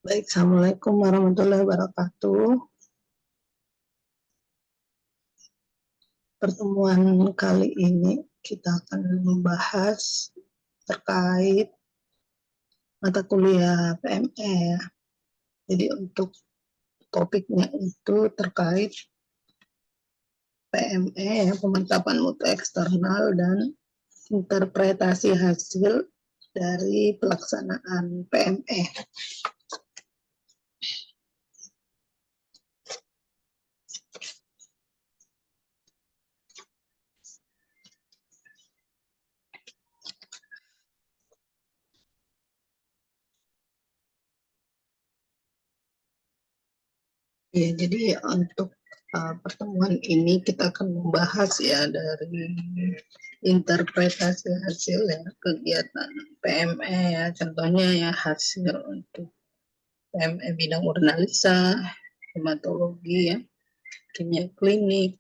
Baik, Assalamualaikum warahmatullahi wabarakatuh. Pertemuan kali ini kita akan membahas terkait mata kuliah PME ya. Jadi untuk topiknya itu terkait PME ya, pemantapan mutu eksternal dan interpretasi hasil dari pelaksanaan PME. Ya, jadi untuk pertemuan ini kita akan membahas ya dari interpretasi hasil ya kegiatan PME ya, contohnya ya hasil untuk PME bidang urnalisa, hematologi ya, kimia klinik,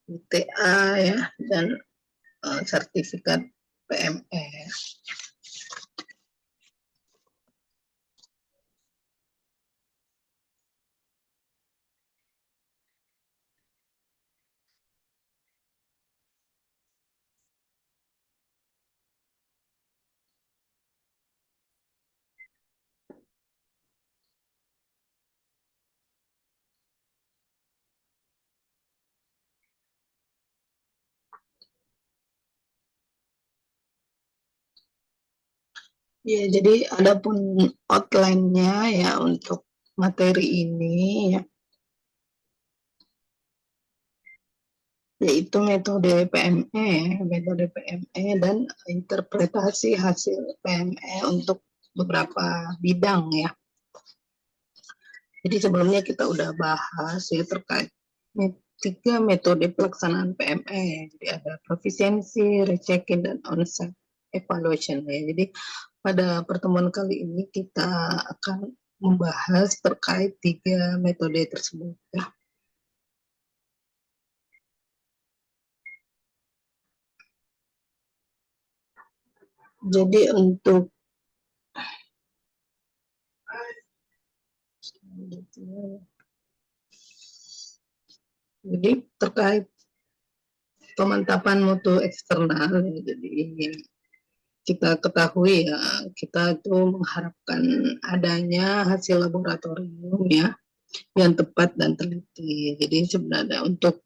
ITA ya, dan sertifikat PME. Ya, jadi adapun outline-nya ya untuk materi ini ya, yaitu metode PME dan interpretasi hasil PME untuk beberapa bidang ya. Jadi sebelumnya kita udah bahas ya terkait 3 metode pelaksanaan PME. Jadi ada proficiency, rechecking, dan on-site evaluation ya. Jadi pada pertemuan kali ini kita akan membahas terkait 3 metode tersebut ya. Jadi untuk terkait pemantapan mutu eksternal, jadi kita ketahui ya, kita itu mengharapkan adanya hasil laboratorium ya yang tepat dan teliti. Jadi sebenarnya untuk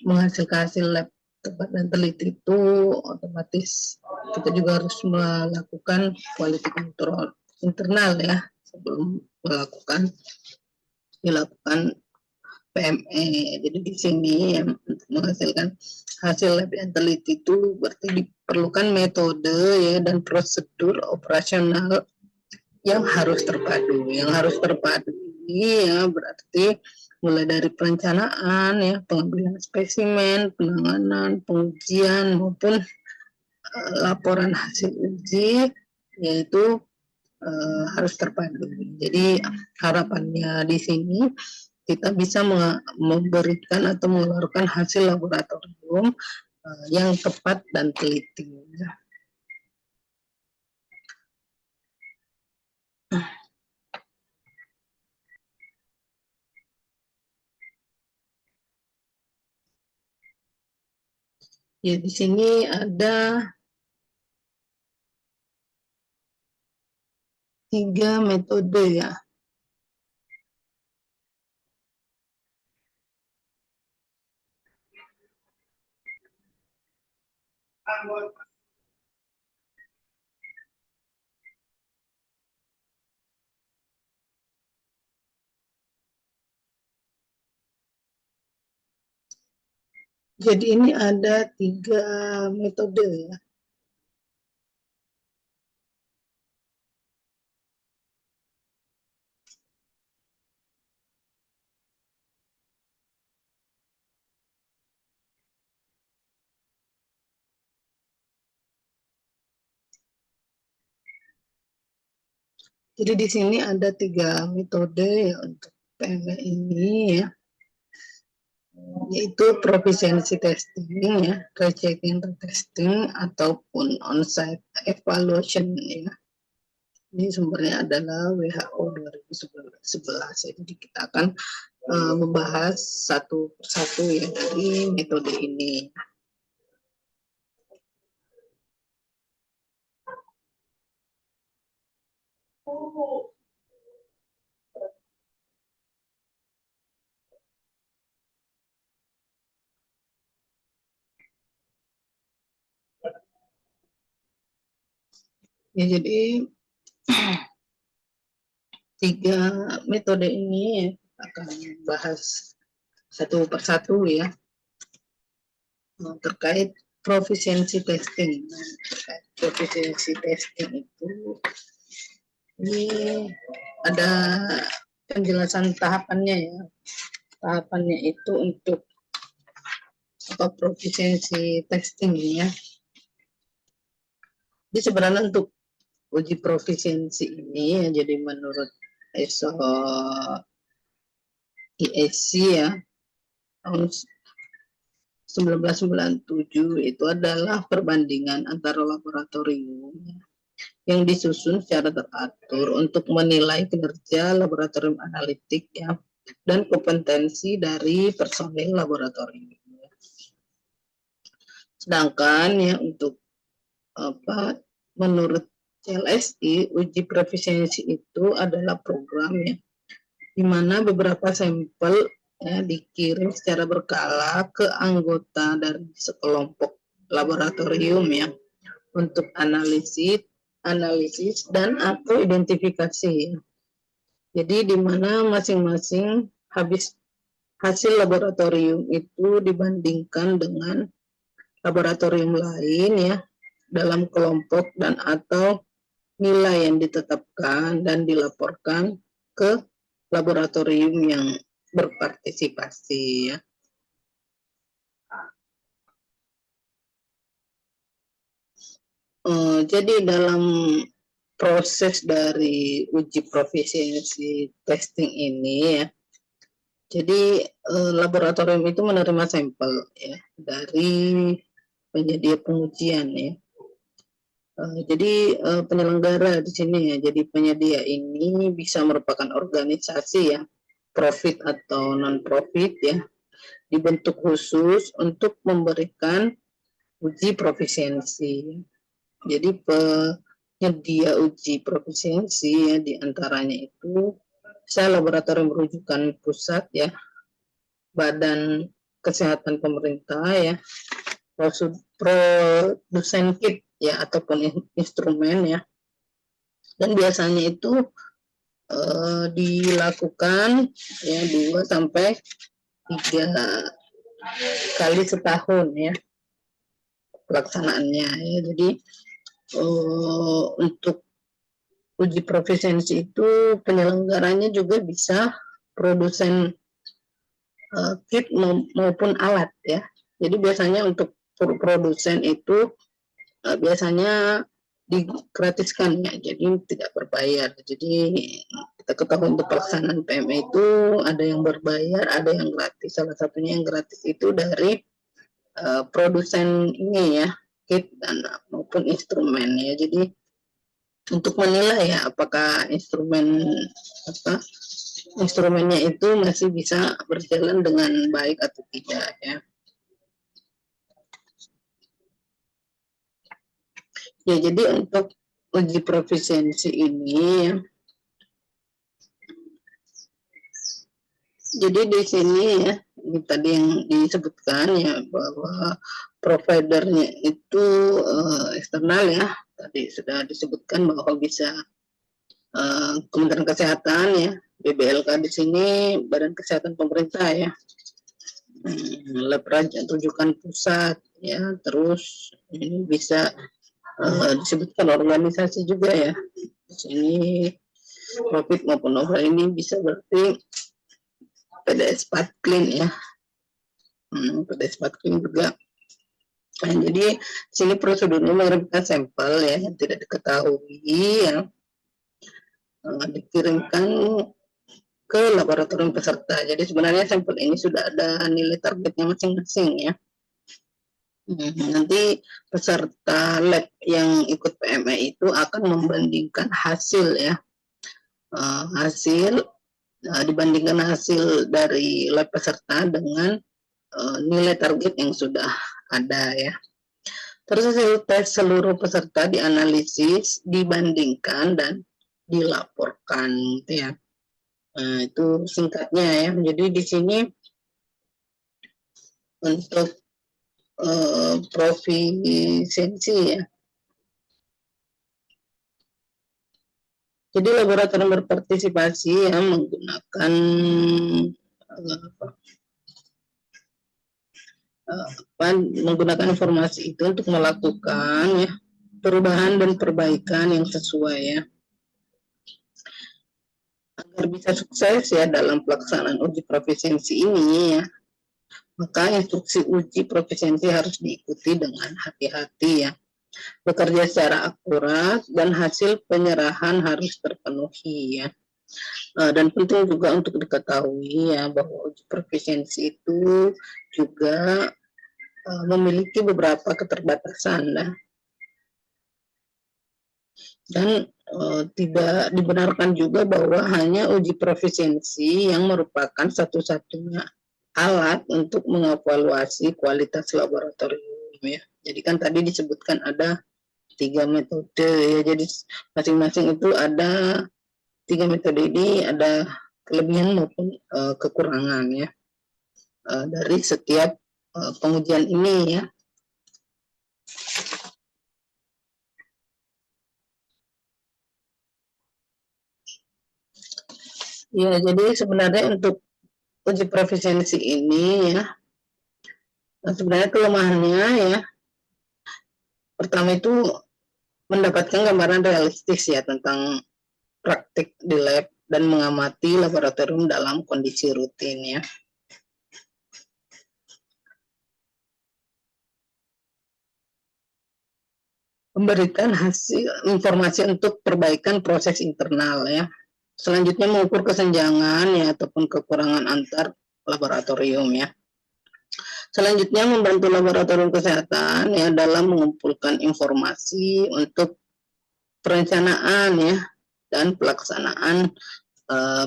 menghasilkan hasil lab tepat dan teliti itu otomatis kita juga harus melakukan quality control internal ya sebelum dilakukan PME. Jadi di sini yang untuk menghasilkan hasil lab yang teliti itu berarti diperlukan metode ya dan prosedur operasional yang harus terpadu. Yang harus terpadu ini ya berarti mulai dari perencanaan ya, pengambilan spesimen, penanganan, pengujian maupun laporan hasil uji, yaitu harus terpadu. Jadi harapannya di sini kita bisa memberikan atau mengeluarkan hasil laboratorium yang tepat dan teliti. Ya, di sini ada 3 metode ya. Jadi ini ada 3 metode ya. Jadi di sini ada 3 metode ya untuk PME ini ya, yaitu proficiency testing ya, rechecking retesting ataupun on-site evaluation ya. Ini sumbernya adalah WHO 2011. Jadi kita akan membahas satu persatu ya dari metode ini. Ya, jadi 3 metode ini akan bahas satu persatu ya, terkait proficiency testing. Terkait proficiency testing itu ini ada penjelasan tahapannya ya. Tahapannya itu untuk proficiency testing ya. Jadi sebenarnya untuk uji profisiensi ini ya, jadi menurut ISO IEC ya tahun 1997 itu adalah perbandingan antara laboratorium yang disusun secara teratur untuk menilai kinerja laboratorium analitik ya dan kompetensi dari personil laboratorium. Sedangkan ya untuk menurut CLSI uji profisiensi itu adalah program ya di mana beberapa sampel ya dikirim secara berkala ke anggota dari sekelompok laboratorium ya untuk analisis dan atau identifikasi. Jadi di mana masing-masing hasil laboratorium itu dibandingkan dengan laboratorium lain ya dalam kelompok dan atau nilai yang ditetapkan dan dilaporkan ke laboratorium yang berpartisipasi ya. Jadi dalam proses dari uji profisiensi testing ini ya, jadi laboratorium itu menerima sampel ya dari penyedia pengujian ya. Jadi penyelenggara di sini ya, jadi penyedia ini bisa merupakan organisasi ya, profit atau non-profit ya, dibentuk khusus untuk memberikan uji profisiensi. Jadi penyedia uji profisiensi ya diantaranya itu saya laboratorium rujukan pusat ya, badan kesehatan pemerintah ya, produsen kit ya ataupun instrumen ya, dan biasanya itu dilakukan ya 2 sampai 3 kali setahun ya pelaksanaannya ya. Jadi untuk uji profisiensi itu penyelenggaranya juga bisa produsen kit maupun alat ya. Jadi biasanya untuk produsen itu biasanya digratiskan ya, jadi tidak berbayar. Jadi kita ketahui untuk pelaksanaan PME itu ada yang berbayar, ada yang gratis. Salah satunya yang gratis itu dari produsen ini ya, kit dan maupun instrumen ya. Jadi untuk menilai ya apakah instrumennya itu masih bisa berjalan dengan baik atau tidak ya. Ya, jadi untuk uji profisiensi ini ya, jadi di sini ya, ini tadi yang disebutkan ya bahwa providernya itu eksternal ya, tadi sudah disebutkan bahwa bisa Kementerian Kesehatan ya, BBLK di sini Badan Kesehatan Pemerintah ya, lab rujukan pusat ya, terus ini bisa disebutkan organisasi juga ya. Di sini profit maupun overall ini bisa berarti PDS Patklin ya. PDS Patklin juga. Nah, jadi sini prosedurnya mengirimkan sampel ya yang tidak diketahui yang dikirimkan ke laboratorium peserta. Jadi sebenarnya sampel ini sudah ada nilai targetnya masing-masing ya. Nanti peserta lab yang ikut PME itu akan membandingkan hasil ya, hasil dibandingkan hasil dari lab peserta dengan nilai target yang sudah ada ya. Terus hasil tes seluruh peserta dianalisis, dibandingkan dan dilaporkan gitu ya. Nah, itu singkatnya ya. Jadi di sini untuk profisiensi ya. Jadi laboratorium berpartisipasi yang menggunakan menggunakan informasi itu untuk melakukan ya perubahan dan perbaikan yang sesuai ya. Agar bisa sukses ya dalam pelaksanaan uji profisiensi ini ya, maka instruksi uji profisiensi harus diikuti dengan hati-hati ya. Bekerja secara akurat dan hasil penyerahan harus terpenuhi ya. Dan penting juga untuk diketahui ya bahwa uji profisiensi itu juga memiliki beberapa keterbatasan ya. Dan tidak dibenarkan juga bahwa hanya uji profisiensi yang merupakan satu-satunya alat untuk mengevaluasi kualitas laboratorium ya. Jadi kan tadi disebutkan ada 3 metode ya, jadi masing-masing itu ada 3 metode ini, ada kelebihan maupun kekurangan ya dari setiap pengujian ini ya. Ya, jadi sebenarnya untuk uji profisiensi ini ya, sebenarnya kelemahannya ya, pertama itu mendapatkan gambaran realistis ya tentang praktik di lab dan mengamati laboratorium dalam kondisi rutin ya. Memberikan hasil informasi untuk perbaikan proses internal ya. Selanjutnya mengukur kesenjangan ya ataupun kekurangan antar laboratorium ya. Selanjutnya membantu laboratorium kesehatan ya dalam mengumpulkan informasi untuk perencanaan ya dan pelaksanaan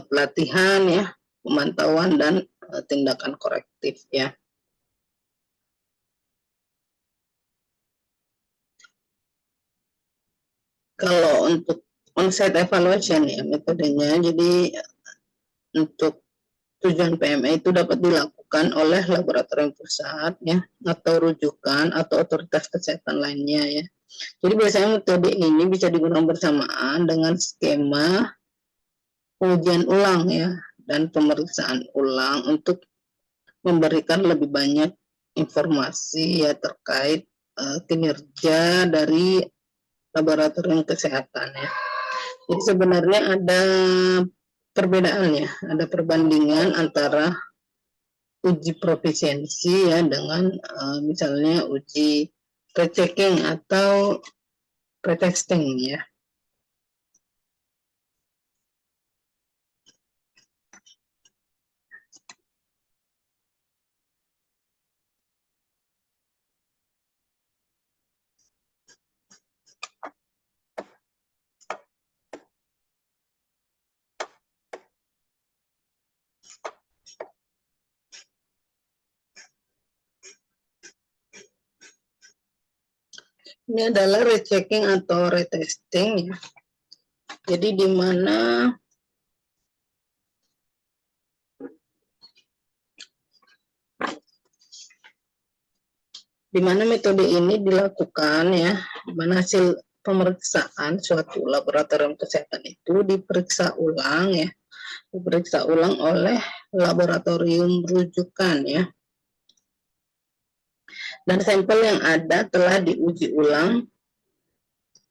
pelatihan ya, pemantauan dan tindakan korektif ya. Kalau untuk on-site evaluation ya metodenya, jadi untuk tujuan PME itu dapat dilakukan oleh laboratorium pusat ya atau rujukan atau otoritas kesehatan lainnya ya. Jadi biasanya metode ini bisa digunakan bersamaan dengan skema pengujian ulang ya dan pemeriksaan ulang untuk memberikan lebih banyak informasi ya terkait kinerja dari laboratorium kesehatan ya. Jadi sebenarnya ada perbedaan ya, ada perbandingan antara uji profisiensi ya dengan misalnya uji pre-checking atau pre-testing ya. Ini adalah rechecking atau retesting ya. Jadi di mana metode ini dilakukan ya, di mana hasil pemeriksaan suatu laboratorium kesehatan itu diperiksa ulang ya, diperiksa ulang oleh laboratorium rujukan ya. dan sampel yang ada telah diuji ulang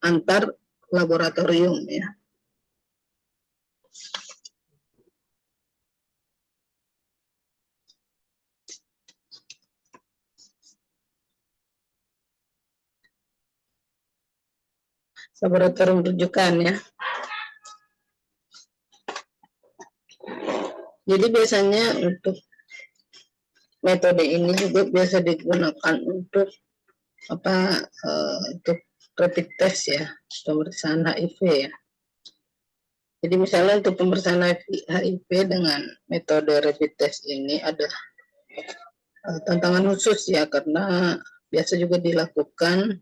antar laboratorium ya. Laboratorium rujukan ya. Jadi biasanya untuk metode ini juga biasa digunakan untuk untuk rapid test ya, pemeriksaan HIV ya. Jadi misalnya untuk pemeriksaan HIV dengan metode rapid test ini ada tantangan khusus ya, karena biasa juga dilakukan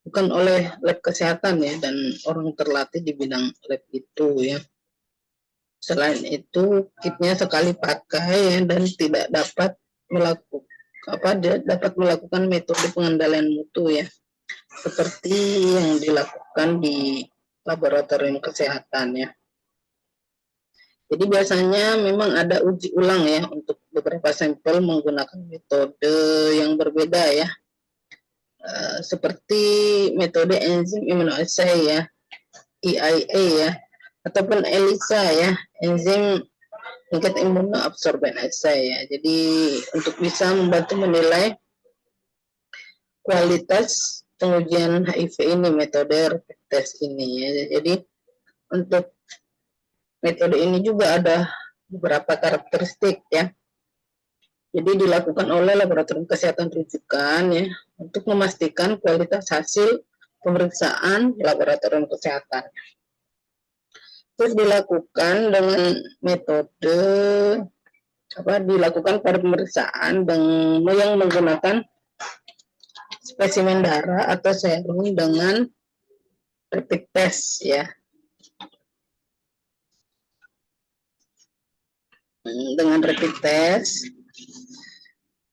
bukan oleh lab kesehatan ya, dan orang terlatih di bidang lab itu ya. Selain itu, kitnya sekali pakai ya, dan tidak dapat melakukan metode pengendalian mutu ya, seperti yang dilakukan di laboratorium kesehatan ya. Jadi biasanya memang ada uji ulang ya untuk beberapa sampel menggunakan metode yang berbeda ya, seperti metode enzim immunoassay ya, EIA ya, ataupun ELISA ya, enzim tingkat imunoabsorben assay ya. Jadi untuk bisa membantu menilai kualitas pengujian HIV ini, metode rapid test ini ya. Jadi untuk metode ini juga ada beberapa karakteristik ya. Jadi dilakukan oleh laboratorium kesehatan rujukan ya, untuk memastikan kualitas hasil pemeriksaan laboratorium kesehatan. Terus dilakukan dengan metode dilakukan pada pemeriksaan yang menggunakan spesimen darah atau serum dengan rapid test ya. Dengan rapid test.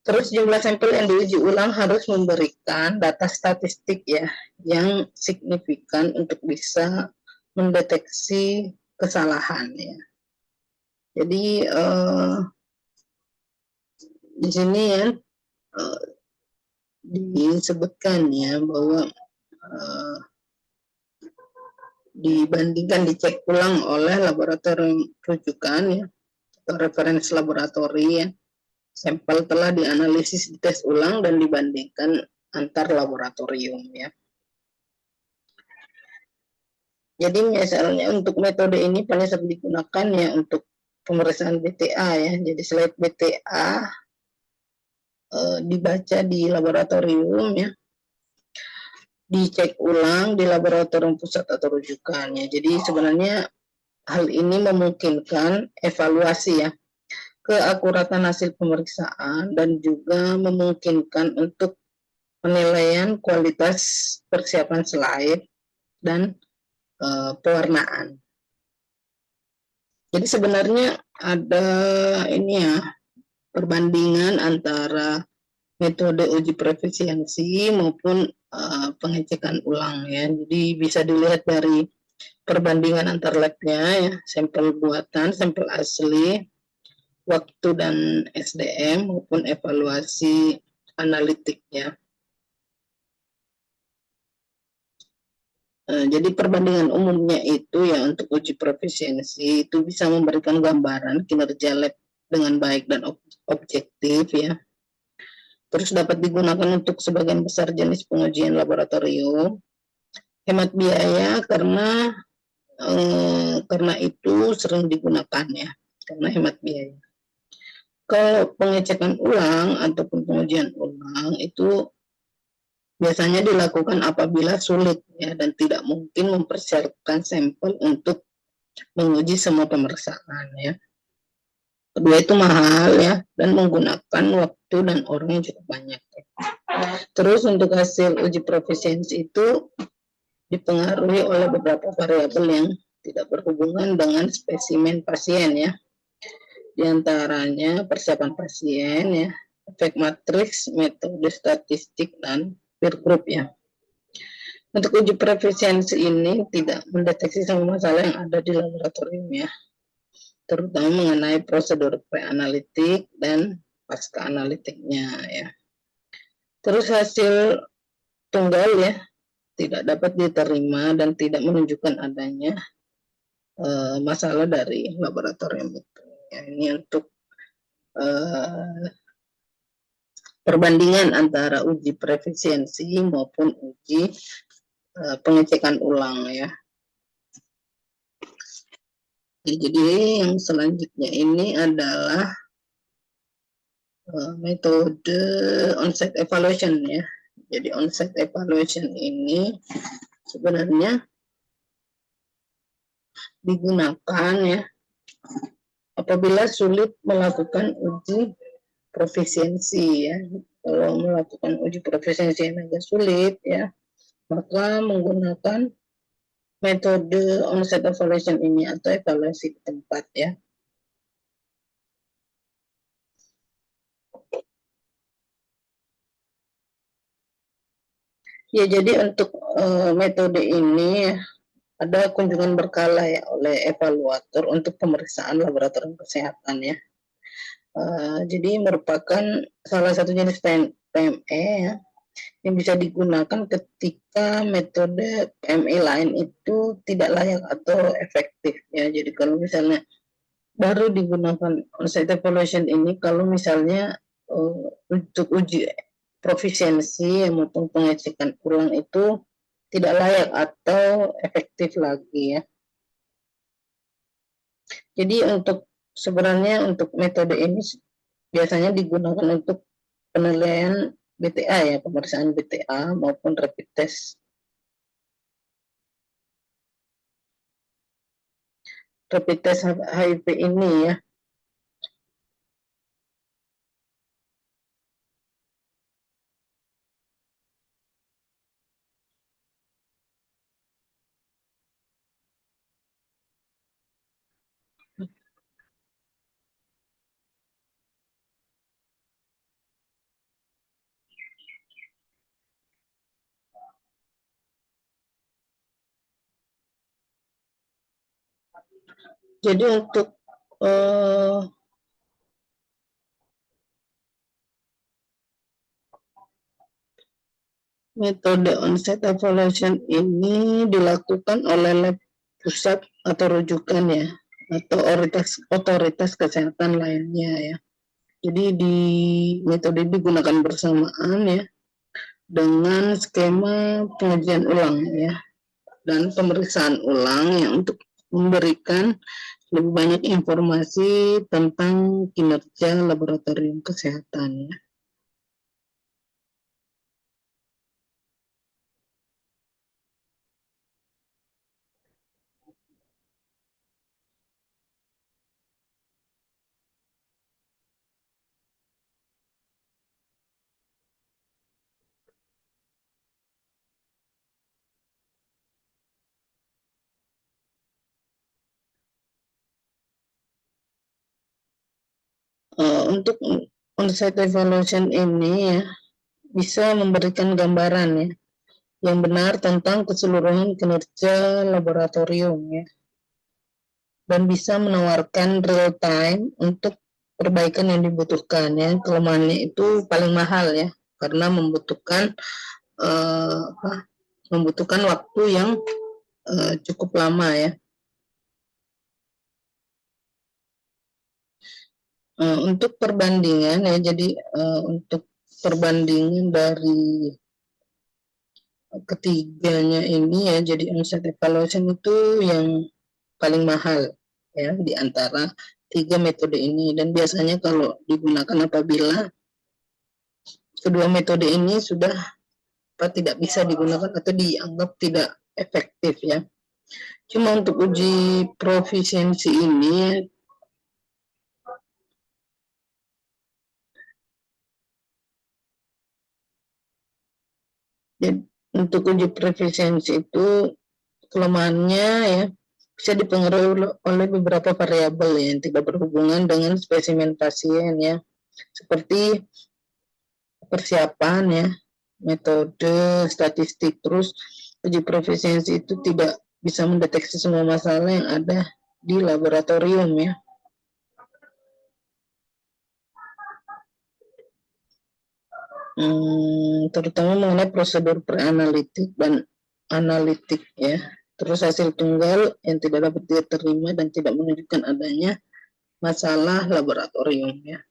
Terus jumlah sampel yang diuji ulang harus memberikan data statistik ya, yang signifikan untuk bisa mendeteksi kesalahan ya. Jadi di sini ya disebutkan ya bahwa dibandingkan dicek ulang oleh laboratorium rujukan ya, atau referensi laboratori ya, sampel telah dianalisis, dites ulang, dan dibandingkan antar laboratorium ya. Jadi misalnya untuk metode ini paling sering digunakan ya untuk pemeriksaan BTA ya. Jadi slide BTA dibaca di laboratorium ya, dicek ulang di laboratorium pusat atau rujukan ya. Jadi sebenarnya hal ini memungkinkan evaluasi ya, keakuratan hasil pemeriksaan, dan juga memungkinkan untuk penilaian kualitas persiapan slide dan pewarnaan. Jadi sebenarnya ada ini ya, perbandingan antara metode uji proficiency maupun pengecekan ulang ya. Jadi bisa dilihat dari perbandingan antar labnya ya, sampel buatan, sampel asli, waktu dan SDM, maupun evaluasi analitiknya. Jadi perbandingan umumnya itu ya untuk uji profisiensi itu bisa memberikan gambaran kinerja lab dengan baik dan objektif ya. Terus dapat digunakan untuk sebagian besar jenis pengujian laboratorium. Hemat biaya karena itu sering digunakan ya, karena hemat biaya. Kalau pengecekan ulang ataupun pengujian ulang itu biasanya dilakukan apabila sulit ya, dan tidak mungkin mempersiapkan sampel untuk menguji semua pemeriksaan ya. Kedua itu mahal ya, dan menggunakan waktu dan orang yang cukup banyak ya. Terus untuk hasil uji profisiensi itu dipengaruhi oleh beberapa variabel yang tidak berhubungan dengan spesimen pasien ya. Di antaranya persiapan pasien ya, efek matriks, metode statistik, dan peer group ya. Untuk uji profisiensi ini tidak mendeteksi semua masalah yang ada di laboratorium ya, terutama mengenai prosedur pre-analitik dan pasca analitiknya ya. Terus hasil tunggal ya tidak dapat diterima dan tidak menunjukkan adanya masalah dari laboratorium itu. Ya, ini untuk perbandingan antara uji prefisiensi maupun uji pengecekan ulang ya. Jadi yang selanjutnya ini adalah metode on-site evaluation ya. Jadi on-site evaluation ini sebenarnya digunakan ya apabila sulit melakukan uji profisiensi ya. Kalau melakukan uji profisiensi yang agak sulit ya, maka menggunakan metode on-site evaluation ini atau evaluasi di tempat ya. Ya, jadi untuk metode ini ada kunjungan berkala ya oleh evaluator untuk pemeriksaan laboratorium kesehatan ya. Jadi merupakan salah satu jenis PME ya, yang bisa digunakan ketika metode PME lain itu tidak layak atau efektif ya. Jadi kalau misalnya baru digunakan on-site evaluation ini kalau misalnya untuk uji profisiensi maupun pengecekan ulang itu tidak layak atau efektif lagi ya. Jadi untuk sebenarnya untuk metode ini biasanya digunakan untuk penilaian BTA ya, pemeriksaan BTA maupun rapid test. Rapid test HIV ini ya. Jadi untuk metode on-site evaluation ini dilakukan oleh lab pusat atau rujukan ya, atau otoritas kesehatan lainnya ya. Jadi di metode digunakan bersamaan ya dengan skema pengajian ulang ya dan pemeriksaan ulang yang untuk memberikan lebih banyak informasi tentang kinerja laboratorium kesehatan ya. Untuk on-site evaluation ini ya bisa memberikan gambaran ya yang benar tentang keseluruhan kinerja laboratorium ya, dan bisa menawarkan real time untuk perbaikan yang dibutuhkan ya. Kelemahannya itu paling mahal ya karena membutuhkan waktu yang cukup lama ya. Untuk perbandingan ya, jadi untuk perbandingan dari ketiganya ini ya, jadi on-site evaluation itu yang paling mahal ya di antara tiga metode ini, dan biasanya kalau digunakan apabila kedua metode ini sudah tidak bisa digunakan atau dianggap tidak efektif ya. Cuma untuk uji profisiensi ini ya, untuk uji profisiensi itu kelemahannya ya bisa dipengaruhi oleh beberapa variabel yang tidak berhubungan dengan spesimen pasien ya, seperti persiapan ya, metode, statistik. Terus uji profisiensi itu tidak bisa mendeteksi semua masalah yang ada di laboratorium ya. terutama mengenai prosedur preanalitik dan analitik ya. Terus hasil tunggal yang tidak dapat diterima dan tidak menunjukkan adanya masalah laboratorium ya.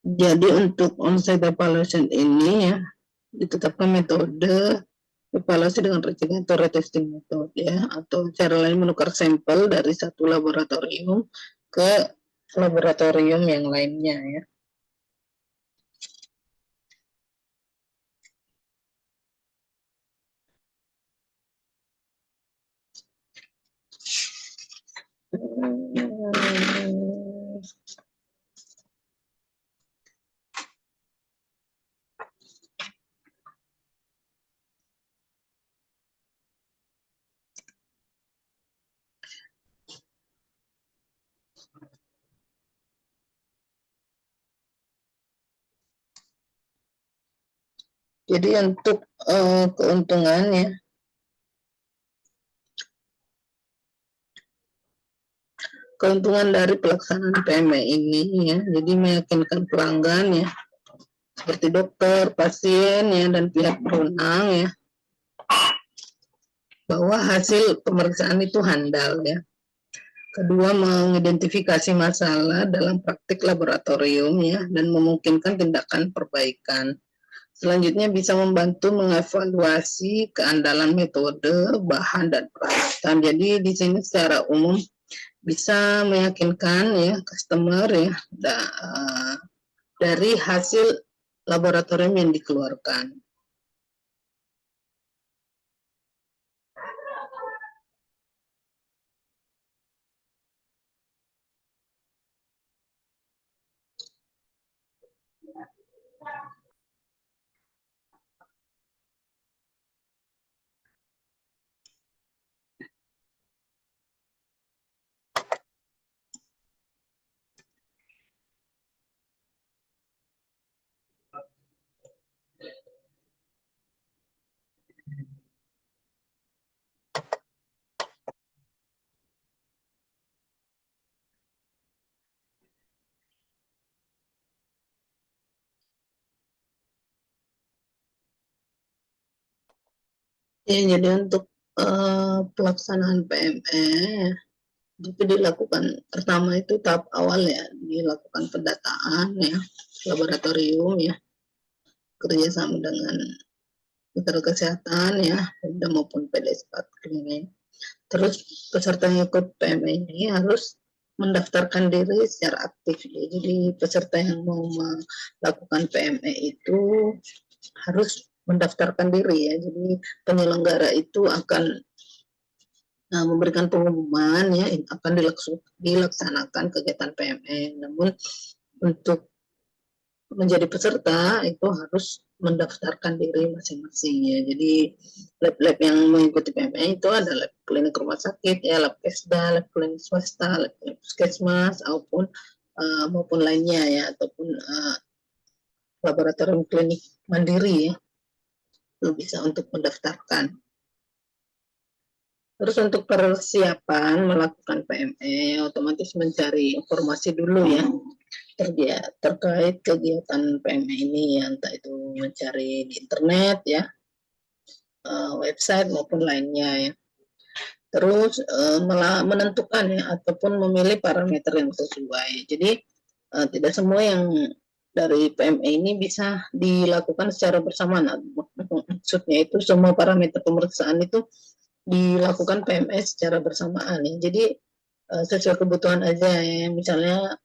Jadi untuk on-site evaluation ini ya ditetapkan metode evaluasi dengan reagen atau retesting method ya, atau cara lain menukar sampel dari satu laboratorium ke laboratorium yang lainnya ya. Jadi untuk keuntungannya, keuntungan dari pelaksanaan PME ini ya, jadi meyakinkan pelanggan ya, seperti dokter, pasien ya, dan pihak berwenang ya, bahwa hasil pemeriksaan itu handal ya. Kedua, mengidentifikasi masalah dalam praktik laboratorium ya, dan memungkinkan tindakan perbaikan. Selanjutnya bisa membantu mengevaluasi keandalan metode, bahan, dan peralatan. Jadi di sini secara umum bisa meyakinkan ya customer ya dari hasil laboratorium yang dikeluarkan. Ya, jadi untuk pelaksanaan PME itu dilakukan pertama itu tahap awal ya, dilakukan pendataan ya, laboratorium ya, kerjasama dengan mitra kesehatan ya, maupun PDS klinik. Terus peserta yang ikut PME ini harus mendaftarkan diri secara aktif ya. Jadi peserta yang mau melakukan PME itu harus mendaftarkan diri ya. Jadi penyelenggara itu akan memberikan pengumuman ya, akan dilaksanakan kegiatan PME. Namun untuk menjadi peserta itu harus mendaftarkan diri masing-masing ya. Jadi lab-lab yang mengikuti PME itu ada lab klinik rumah sakit ya, lab kesda, lab klinik swasta, lab klinik puskesmas maupun lainnya ya, ataupun laboratorium klinik mandiri ya, itu bisa untuk mendaftarkan. Terus untuk persiapan melakukan PME otomatis mencari informasi dulu ya terkait kegiatan PME ini ya, entah itu mencari di internet ya, website maupun lainnya ya. Terus menentukan ya ataupun memilih parameter yang sesuai. Jadi tidak semua yang dari PME ini bisa dilakukan secara bersamaan. Maksudnya itu semua parameter pemeriksaan itu dilakukan PME secara bersamaan ya. Jadi sesuai kebutuhan aja ya. Misalnya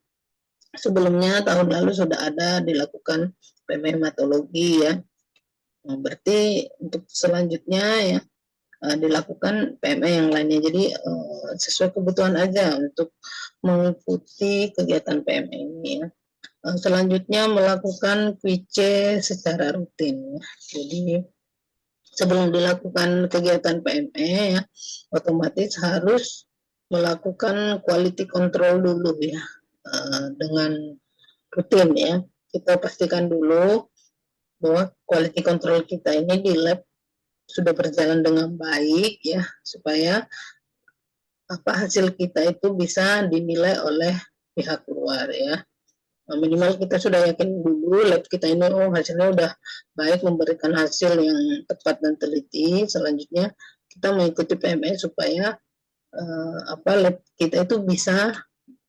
sebelumnya tahun lalu sudah ada dilakukan PME hematologi ya. Nah, berarti untuk selanjutnya ya dilakukan PME yang lainnya. Jadi sesuai kebutuhan aja untuk mengikuti kegiatan PME ini ya. Selanjutnya melakukan QC secara rutin ya. Jadi sebelum dilakukan kegiatan PME ya, otomatis harus melakukan quality control dulu ya, dengan rutin ya. Kita pastikan dulu bahwa quality control kita ini di lab sudah berjalan dengan baik ya, supaya hasil kita itu bisa dinilai oleh pihak luar ya. Minimal kita sudah yakin dulu lab kita ini hasilnya udah baik, memberikan hasil yang tepat dan teliti. Selanjutnya kita mengikuti PME supaya lab kita itu bisa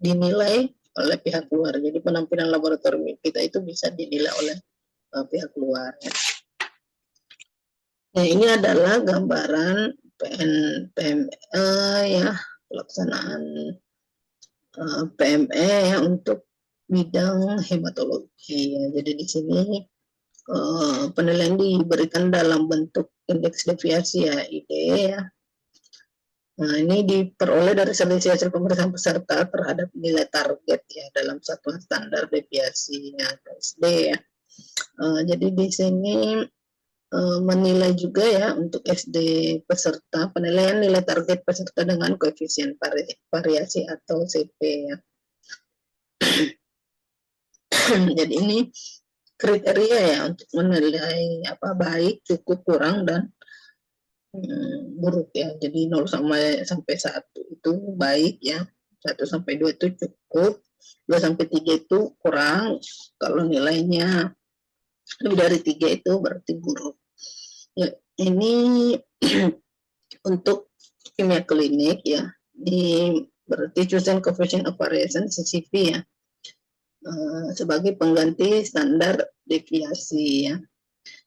dinilai oleh pihak luar. Jadi penampilan laboratorium kita itu bisa dinilai oleh pihak luar. Nah, ini adalah gambaran PME ya, pelaksanaan PME ya untuk bidang hematologi ya. Jadi di sini penilaian diberikan dalam bentuk indeks deviasi ya, ID ya. Nah, ini diperoleh dari selisih hasil pemeriksaan peserta terhadap nilai target ya dalam satuan standar deviasinya atau SD ya. Jadi di sini menilai juga ya untuk SD peserta, penilaian nilai target peserta dengan koefisien variasi atau CP ya. Jadi ini kriteria ya untuk menilai baik, cukup, kurang, dan buruk ya. Jadi 0 sampai 1 itu baik ya, 1 sampai 2 itu cukup, 2 sampai 3 itu kurang, kalau nilainya lebih dari 3 itu berarti buruk ya. Ini untuk kimia klinik ya, ini berarti chosen coefficient of variation CCV ya, sebagai pengganti standar deviasi ya.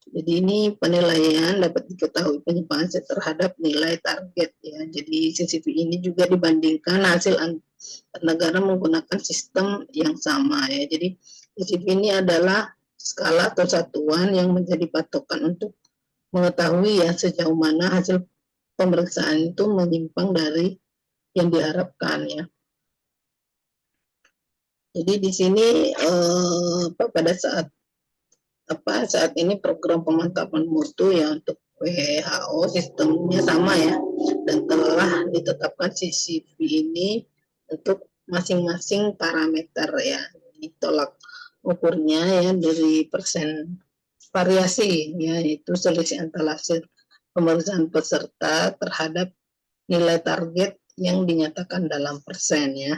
Jadi ini penilaian dapat diketahui penyimpangan terhadap nilai target ya. Jadi CCV ini juga dibandingkan hasil negara menggunakan sistem yang sama ya. Jadi CCV ini adalah skala atau satuan yang menjadi patokan untuk mengetahui ya sejauh mana hasil pemeriksaan itu menyimpang dari yang diharapkan ya. Jadi di sini pada saat ini program pemantapan mutu ya untuk WHO sistemnya sama ya, dan telah ditetapkan CCV ini untuk masing-masing parameter ya. Ditolak ukurnya ya dari persen variasi ya, itu selisih antara hasil pemeriksaan peserta terhadap nilai target yang dinyatakan dalam persen ya.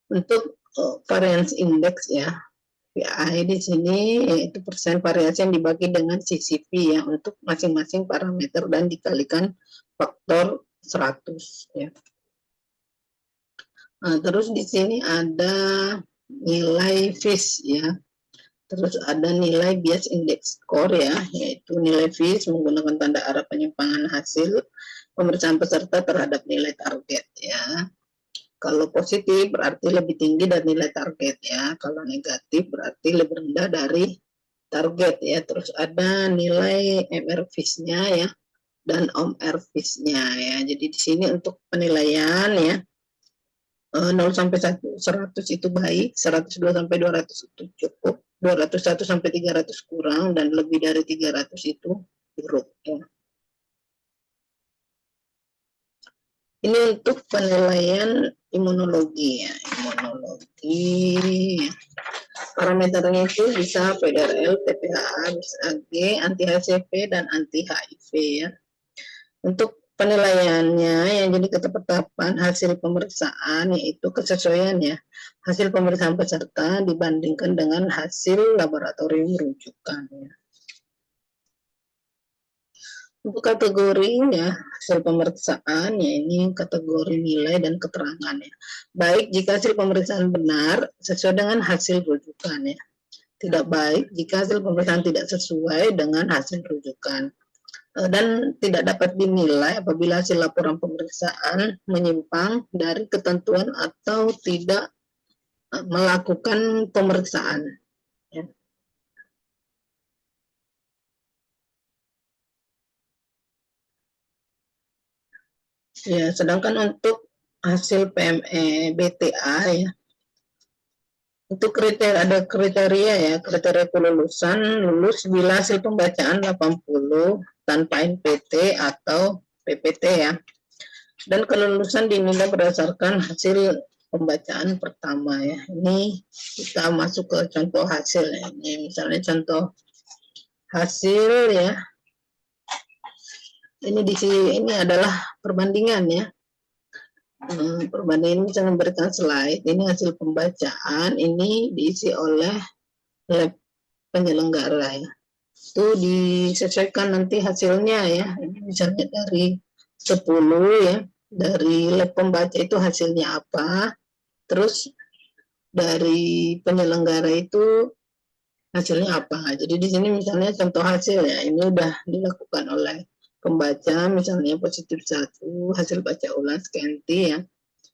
Untuk variance index ya, VI di sini yaitu persen variasi yang dibagi dengan CCV ya untuk masing-masing parameter dan dikalikan faktor 100 ya. Nah, terus di sini ada nilai FIS ya. Terus ada nilai bias index score ya, yaitu nilai FIS menggunakan tanda arah penyimpangan hasil pemeriksaan peserta terhadap nilai target ya. Kalau positif berarti lebih tinggi dari nilai target ya. Kalau negatif berarti lebih rendah dari target ya. Terus ada nilai MRFIS-nya ya dan OMRFIS-nya ya. Jadi di sini untuk penilaian ya 0 sampai 100 itu baik, 102 sampai 200 itu cukup, 201 sampai 300 kurang, dan lebih dari 300 itu buruk ya. Ini untuk penilaian imunologi ya, imunologi. Parameternya itu bisa PDRL, TPHA, bisa AG, anti HCV dan anti HIV ya. Untuk penilaiannya yang jadi ketetapan hasil pemeriksaan yaitu kesesuaian ya, hasil pemeriksaan peserta dibandingkan dengan hasil laboratorium rujukan ya. Untuk kategorinya hasil pemeriksaan ya, ini kategori nilai dan keterangan ya. Baik jika hasil pemeriksaan benar sesuai dengan hasil rujukan ya. Tidak baik jika hasil pemeriksaan tidak sesuai dengan hasil rujukan. Dan tidak dapat dinilai apabila hasil laporan pemeriksaan menyimpang dari ketentuan atau tidak melakukan pemeriksaan ya. Ya, sedangkan untuk hasil PME BTA ya, untuk ada kriteria ya, kriteria kelulusan, lulus bila hasil pembacaan 80 tanpa NPT atau PPT ya. Dan kelulusan dinilai berdasarkan hasil pembacaan pertama ya. Ini kita masuk ke contoh hasil ya. Ini misalnya contoh hasil ya. Ini adalah perbandingan ya. Perbandingan ini saya memberikan slide. Ini hasil pembacaan. Ini diisi oleh lab penyelenggara ya. Itu disesuaikan nanti hasilnya ya. Ini misalnya dari 10 ya. Dari lab pembaca itu hasilnya apa. Terus dari penyelenggara itu hasilnya apa. Jadi di sini misalnya contoh hasil ya. Ini udah dilakukan oleh pembaca, misalnya positif 1, hasil baca ulang scanty ya.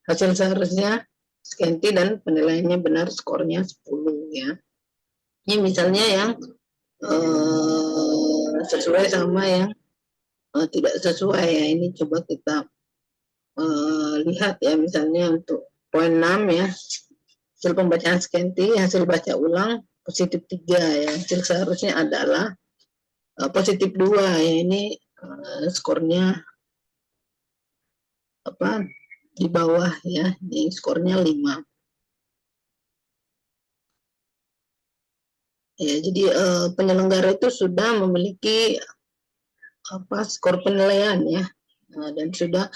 Hasil seharusnya scanty dan penilaiannya benar, skornya 10 ya. Ini misalnya yang sesuai sama yang tidak sesuai ya. Ini coba kita lihat ya, misalnya untuk poin 6 ya, hasil pembacaan scanty, hasil baca ulang positif 3 ya. Hasil seharusnya adalah positif 2 ya. Ini skornya apa, di bawah ya, ini skornya 5 ya. Jadi penyelenggara itu sudah memiliki apa, skor penilaian ya, dan sudah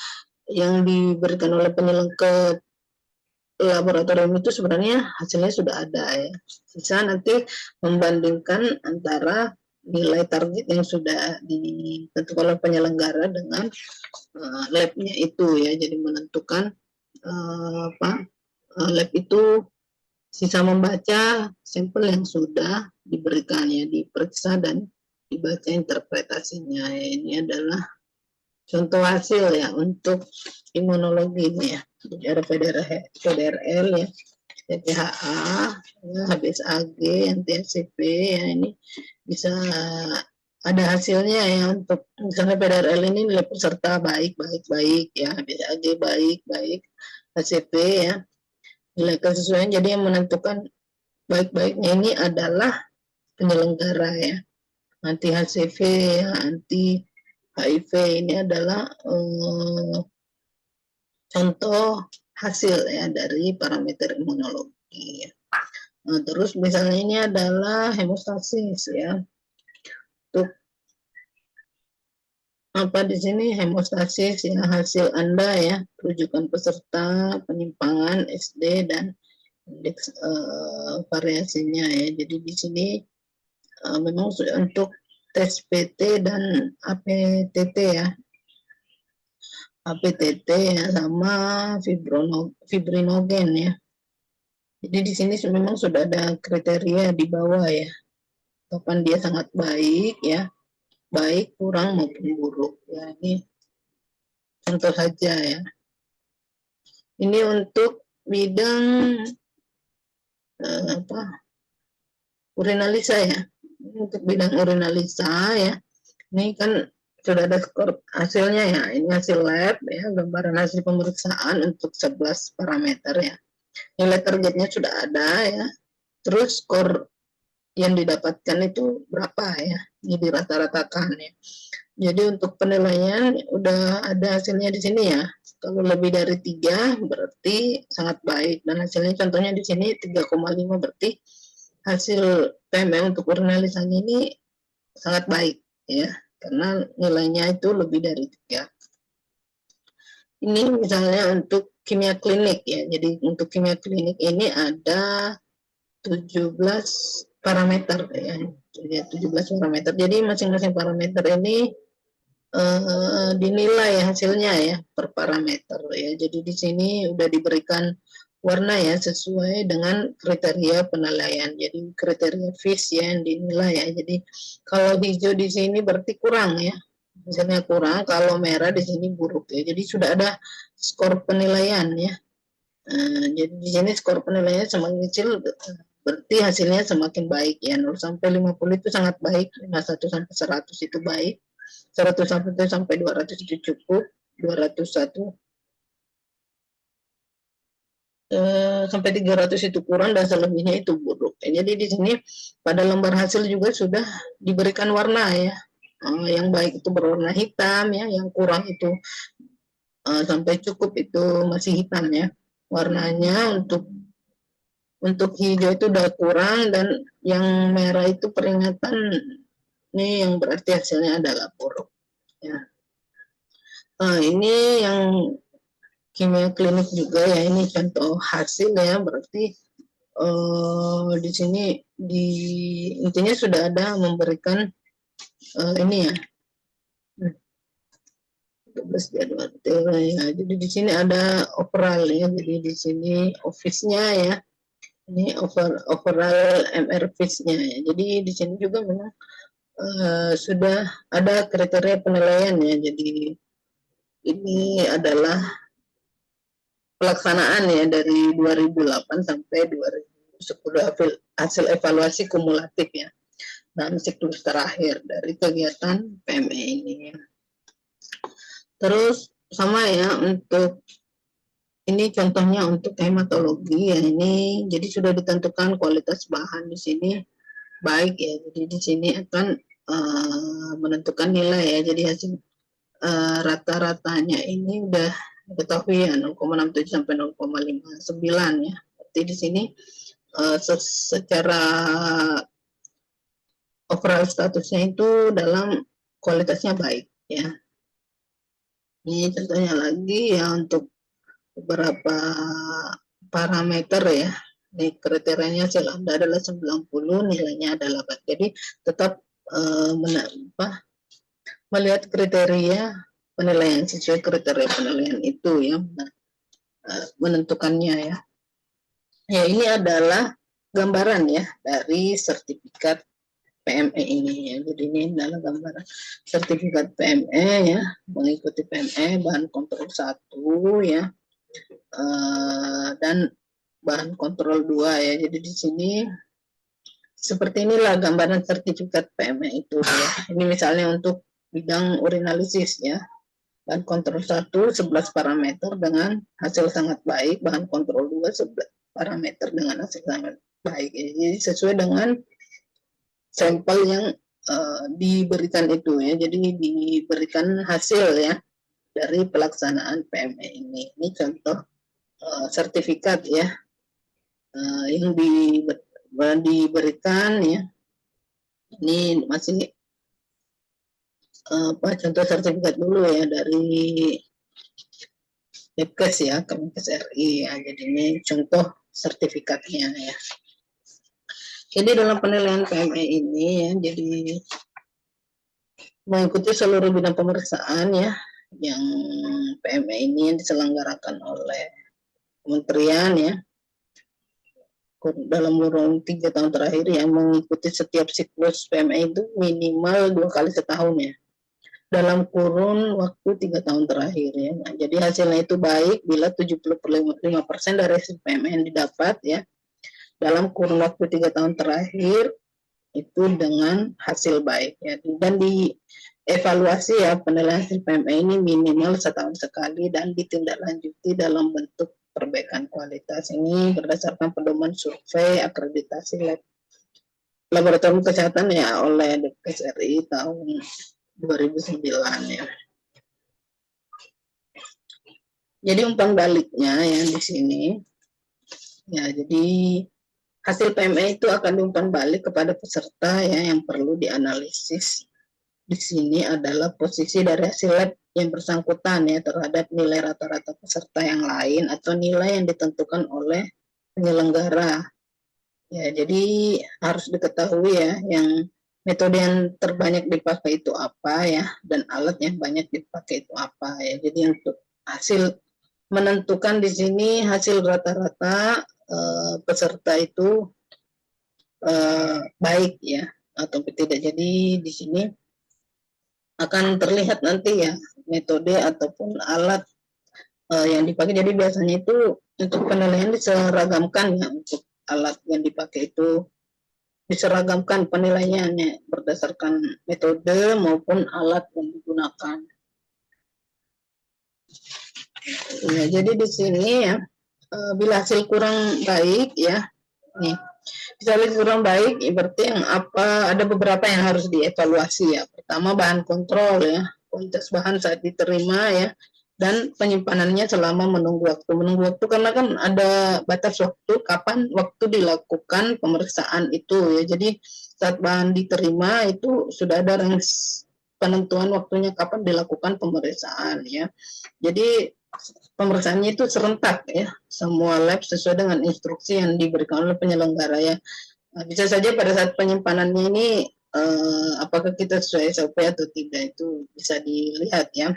yang diberikan oleh penyelenggara laboratorium itu sebenarnya hasilnya sudah ada ya. Sisa nanti membandingkan antara nilai target yang sudah ditentukan oleh penyelenggara dengan labnya itu ya. Jadi menentukan lab itu sisa membaca sampel yang sudah diberikan ya, diperiksa dan dibaca interpretasinya ya. Ini adalah contoh hasil ya untuk imunologi ini ya. Jadi ada PDRL ya, TPHA, ya, HBsAg, anti-HCV ya. Ini bisa ada hasilnya ya. Untuk misalnya PDRL ini nilai peserta baik ya, HBsAg baik, HCV ya, nilai kesesuaian. Jadi yang menentukan baik-baiknya ini adalah penyelenggara ya. Anti HCV ya, anti HIV ini adalah contoh hasil ya dari parameter imunologi ya. Nah, terus misalnya ini adalah hemostasis ya. Untuk apa di sini hemostasis ya, hasil Anda ya, rujukan peserta, penyimpangan SD dan indeks variasinya ya. Jadi di sini memang untuk tes PT dan APTT ya. APTT ya, sama fibrinogen ya. Jadi di sini memang sudah ada kriteria di bawah ya. Kapan dia sangat baik ya, baik, kurang maupun buruk ya. Ini contoh saja ya. Ini untuk bidang urinalisa ya. Untuk bidang urinalisa ya. Ini kan sudah ada skor hasilnya ya. Ini hasil lab ya, gambaran hasil pemeriksaan untuk 11 parameter ya. Nilai targetnya sudah ada ya. Terus skor yang didapatkan itu berapa ya? Ini dirata-ratakan ya. Jadi untuk penilaian udah ada hasilnya di sini ya. Kalau lebih dari 3 berarti sangat baik, dan hasilnya contohnya di sini 3,5 berarti hasil PME untuk urinalisanya ini sangat baik ya, karena nilainya itu lebih dari 3. Ini misalnya untuk kimia klinik ya. Jadi untuk kimia klinik ini ada 17 parameter ya. Jadi 17 parameter. Jadi masing-masing parameter ini dinilai hasilnya ya per parameter ya. Jadi di sini udah diberikan warna ya sesuai dengan kriteria penilaian. Jadi kriteria FIS ya yang dinilai ya. Jadi kalau hijau di sini berarti kurang ya. Misalnya kurang, kalau merah di sini buruk ya. Jadi sudah ada skor penilaian ya. Jadi di sini skor penilaiannya semakin kecil berarti hasilnya semakin baik ya. 0 sampai 50 itu sangat baik, 51 sampai 100 itu baik. 101 sampai 200 itu cukup, 201 sampai 300 itu kurang, dan selebihnya itu buruk. Jadi di sini pada lembar hasil juga sudah diberikan warna ya. Yang baik itu berwarna hitam ya, yang kurang itu sampai cukup itu masih hitam ya. Warnanya untuk hijau itu udah kurang, dan yang merah itu peringatan, ini yang berarti hasilnya adalah buruk ya. Ini yang kimia klinik juga ya, ini contoh hasil ya, berarti di sini intinya sudah ada memberikan ini ya, 12 jadwal ya. Jadi di sini ada overall ya, jadi di sini office-nya ya, ini overall MR-nya ya. Jadi di sini juga memang sudah ada kriteria penilaian ya. Jadi ini adalah pelaksanaan ya dari 2008 sampai 2010 hasil evaluasi kumulatif ya dalam siklus terakhir dari kegiatan PME ini. Terus sama ya, untuk ini contohnya untuk hematologi ya, ini jadi sudah ditentukan kualitas bahan di sini baik ya. Jadi di sini akan menentukan nilai ya. Jadi hasil rata-ratanya ini udah diketahui ya, 0,67 sampai 0,59 ya. Berarti di sini secara overall statusnya itu dalam kualitasnya baik ya. Ini contohnya lagi ya untuk beberapa parameter ya. Ini kriterianya lambda adalah 90, nilainya adalah 8. Jadi tetap melihat kriteria penilaian, sesuai kriteria penilaian itu ya, menentukannya ya. Ya, ini adalah gambaran ya dari sertifikat PME ini ya. Jadi ini adalah gambaran sertifikat PME ya, mengikuti PME bahan kontrol 1 ya, dan bahan kontrol 2 ya. Jadi di sini seperti inilah gambaran sertifikat PME itu ya. Ini misalnya untuk bidang urinalisis ya, bahan kontrol 1 11 parameter dengan hasil sangat baik, bahan kontrol 2 11 parameter dengan hasil sangat baik. Jadi sesuai dengan sampel yang diberikan itu ya. Jadi diberikan hasil ya dari pelaksanaan PME ini. Ini contoh sertifikat ya yang diberikan ya. Ini masih contoh sertifikat dulu ya dari Depkes ya, Kemenkes RI ya. Jadi ini contoh sertifikatnya ya. Jadi dalam penilaian PME ini ya, jadi mengikuti seluruh bidang pemeriksaan ya, yang PME ini yang diselenggarakan oleh kementerian ya, dalam kurun 3 tahun terakhir yang mengikuti setiap siklus PME itu minimal 2 kali setahun ya, dalam kurun waktu 3 tahun terakhir ya. Nah, jadi hasilnya itu baik bila 75% dari hasil PME yang didapat ya dalam kurun waktu 3 tahun terakhir itu dengan hasil baik ya. Dan dievaluasi ya, penilaian hasil PME ini minimal setahun sekali dan ditindaklanjuti dalam bentuk perbaikan kualitas. Ini berdasarkan pedoman survei akreditasi laboratorium kesehatan ya oleh Depkes RI tahun 2009 ya. Jadi umpan baliknya ya di sini ya, jadi hasil PME itu akan diumpan balik kepada peserta ya, yang perlu dianalisis di sini adalah posisi dari hasil lab yang bersangkutan ya terhadap nilai rata-rata peserta yang lain atau nilai yang ditentukan oleh penyelenggara. Ya, jadi harus diketahui ya, yang metode yang terbanyak dipakai itu apa ya, dan alat yang banyak dipakai itu apa ya. Jadi untuk hasil menentukan di sini hasil rata-rata peserta itu baik ya atau tidak. Jadi di sini akan terlihat nanti ya metode ataupun alat yang dipakai. Jadi biasanya itu untuk penilaian diseragamkan ya, untuk alat yang dipakai itu diseragamkan penilaiannya berdasarkan metode maupun alat yang digunakan. Ya, jadi di sini ya bila hasil kurang baik ya, nih hasil kurang baik berarti yang apa, ada beberapa yang harus dievaluasi ya. Pertama bahan kontrol ya, kualitas bahan saat diterima ya, dan penyimpanannya selama menunggu waktu karena kan ada batas waktu kapan waktu dilakukan pemeriksaan itu ya. Jadi saat bahan diterima itu sudah ada range penentuan waktunya kapan dilakukan pemeriksaan ya. Jadi pemeriksaannya itu serentak ya, semua lab sesuai dengan instruksi yang diberikan oleh penyelenggara ya. Nah, bisa saja pada saat penyimpanannya ini apakah kita sesuai SOP atau tidak itu bisa dilihat ya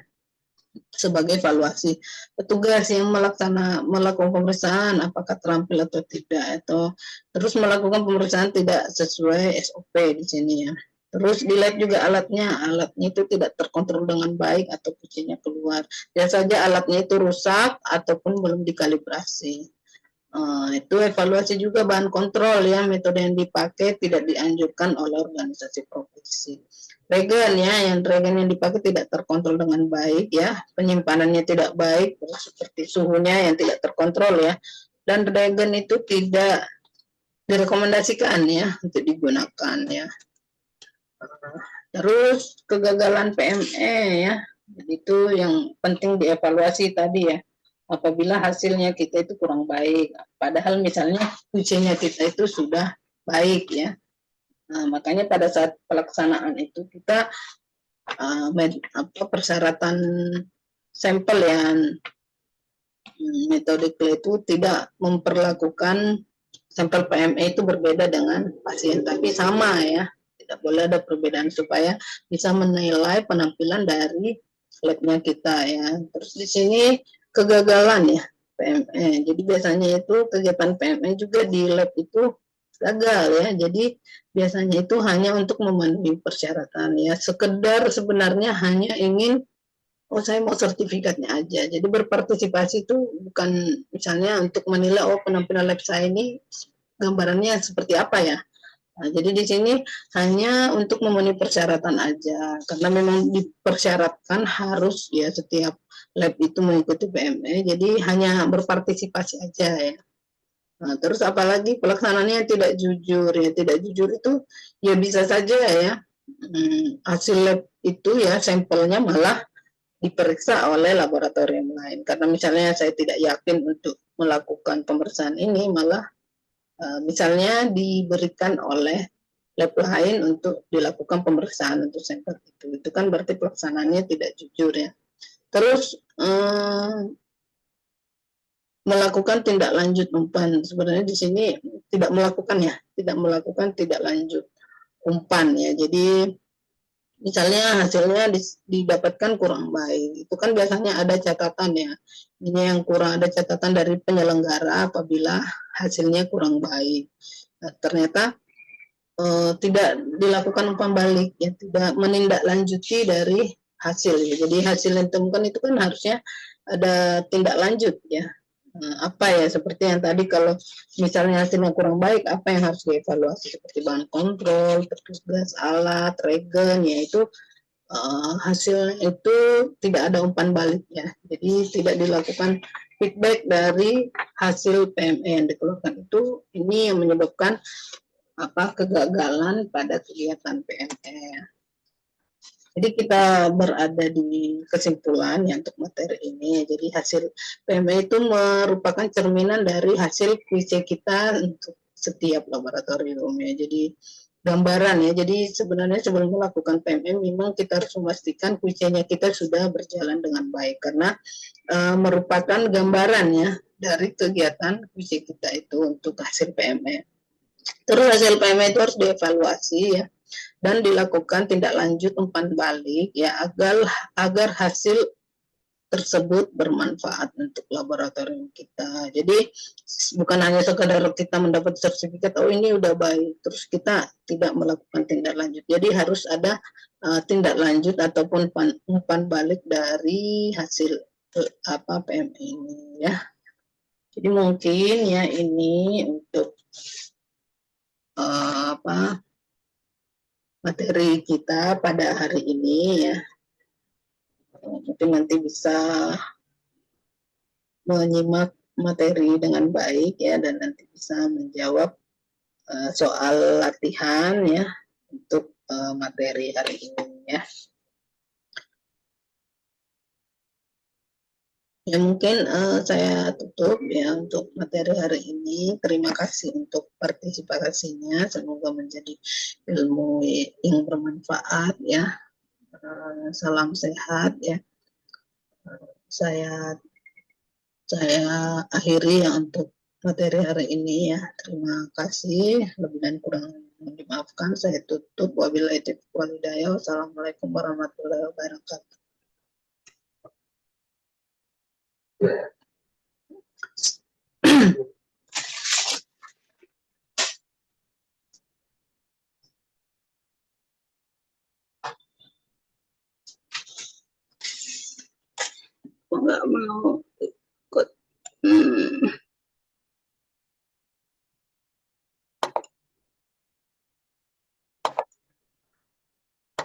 sebagai evaluasi petugas yang melakukan pemeriksaan apakah terampil atau tidak, atau terus melakukan pemeriksaan tidak sesuai SOP di sini ya. Terus di lab juga alatnya itu tidak terkontrol dengan baik atau kuncinya keluar. Biasa saja alatnya itu rusak ataupun belum dikalibrasi. Itu evaluasi juga bahan kontrol ya, metode yang dipakai tidak dianjurkan oleh organisasi profesi. Regen ya, regen yang dipakai tidak terkontrol dengan baik ya, penyimpanannya tidak baik, seperti suhunya yang tidak terkontrol ya, dan regen itu tidak direkomendasikan ya untuk digunakan ya. Terus kegagalan PME ya, itu yang penting dievaluasi tadi ya. Apabila hasilnya kita itu kurang baik, padahal misalnya ujiannya kita itu sudah baik ya. Nah, makanya pada saat pelaksanaan itu kita persyaratan sampel yang metode CLE itu tidak memperlakukan sampel PME itu berbeda dengan pasien, tapi sama ya. Tidak boleh ada perbedaan supaya bisa menilai penampilan dari labnya kita ya. Terus di sini kegagalan ya PME. Jadi biasanya itu kegiatan PME juga di lab itu gagal ya. Jadi biasanya itu hanya untuk memenuhi persyaratan ya. Sekedar sebenarnya hanya ingin saya mau sertifikatnya aja. Jadi berpartisipasi itu bukan misalnya untuk menilai penampilan lab saya ini gambarannya seperti apa ya. Nah, jadi di sini hanya untuk memenuhi persyaratan aja, karena memang dipersyaratkan harus ya setiap lab itu mengikuti PME, jadi hanya berpartisipasi aja ya. Nah, terus apalagi pelaksanaannya tidak jujur ya, tidak jujur itu ya bisa saja ya hasil lab itu ya sampelnya malah diperiksa oleh laboratorium lain, karena misalnya saya tidak yakin untuk melakukan pemeriksaan ini malah misalnya diberikan oleh lab lain untuk dilakukan pemeriksaan untuk sampel itu kan berarti pelaksanaannya tidak jujur ya. Terus melakukan tindak lanjut umpan, sebenarnya di sini tidak melakukan tidak lanjut umpan ya. Jadi misalnya hasilnya didapatkan kurang baik, itu kan biasanya ada catatan ya. Ini yang kurang, ada catatan dari penyelenggara apabila hasilnya kurang baik. Nah, ternyata tidak dilakukan umpan balik ya, tidak menindaklanjuti dari hasil ya. Jadi hasil yang ditemukan itu kan harusnya ada tindak lanjut ya. Apa ya, seperti yang tadi kalau misalnya hasilnya kurang baik, apa yang harus dievaluasi seperti bahan kontrol, petugas, alat, regen ya, itu hasil itu tidak ada umpan balik ya. Jadi tidak dilakukan feedback dari hasil PME yang dikeluarkan itu, ini yang menyebabkan kegagalan pada kegiatan PME. Jadi kita berada di kesimpulan ya untuk materi ini. Jadi hasil PME itu merupakan cerminan dari hasil QC kita untuk setiap laboratorium ya. Jadi gambaran ya. Jadi sebenarnya sebelum melakukan PME memang kita harus memastikan QC-nya kita sudah berjalan dengan baik, karena merupakan gambaran ya dari kegiatan QC kita itu untuk hasil PME. Terus hasil PME itu harus dievaluasi ya, dan dilakukan tindak lanjut umpan balik ya, agar hasil tersebut bermanfaat untuk laboratorium kita. Jadi bukan hanya sekadar kita mendapat sertifikat, ini udah baik, terus kita tidak melakukan tindak lanjut. Jadi harus ada tindak lanjut ataupun umpan balik dari hasil PME ini ya. Jadi mungkin ya ini untuk materi kita pada hari ini ya. Mungkin nanti bisa menyimak materi dengan baik ya, dan nanti bisa menjawab soal latihan ya untuk materi hari ini ya. Ya mungkin saya tutup ya untuk materi hari ini. Terima kasih untuk partisipasinya. Semoga menjadi ilmu yang bermanfaat ya. Salam sehat ya. Saya saya akhiri ya untuk materi hari ini ya. Terima kasih. Lebih dan kurang mohon dimaafkan. Saya tutup. Wabillahi taufiq wal hidayah. Wassalamualaikum warahmatullahi wabarakatuh. Kok nggak mau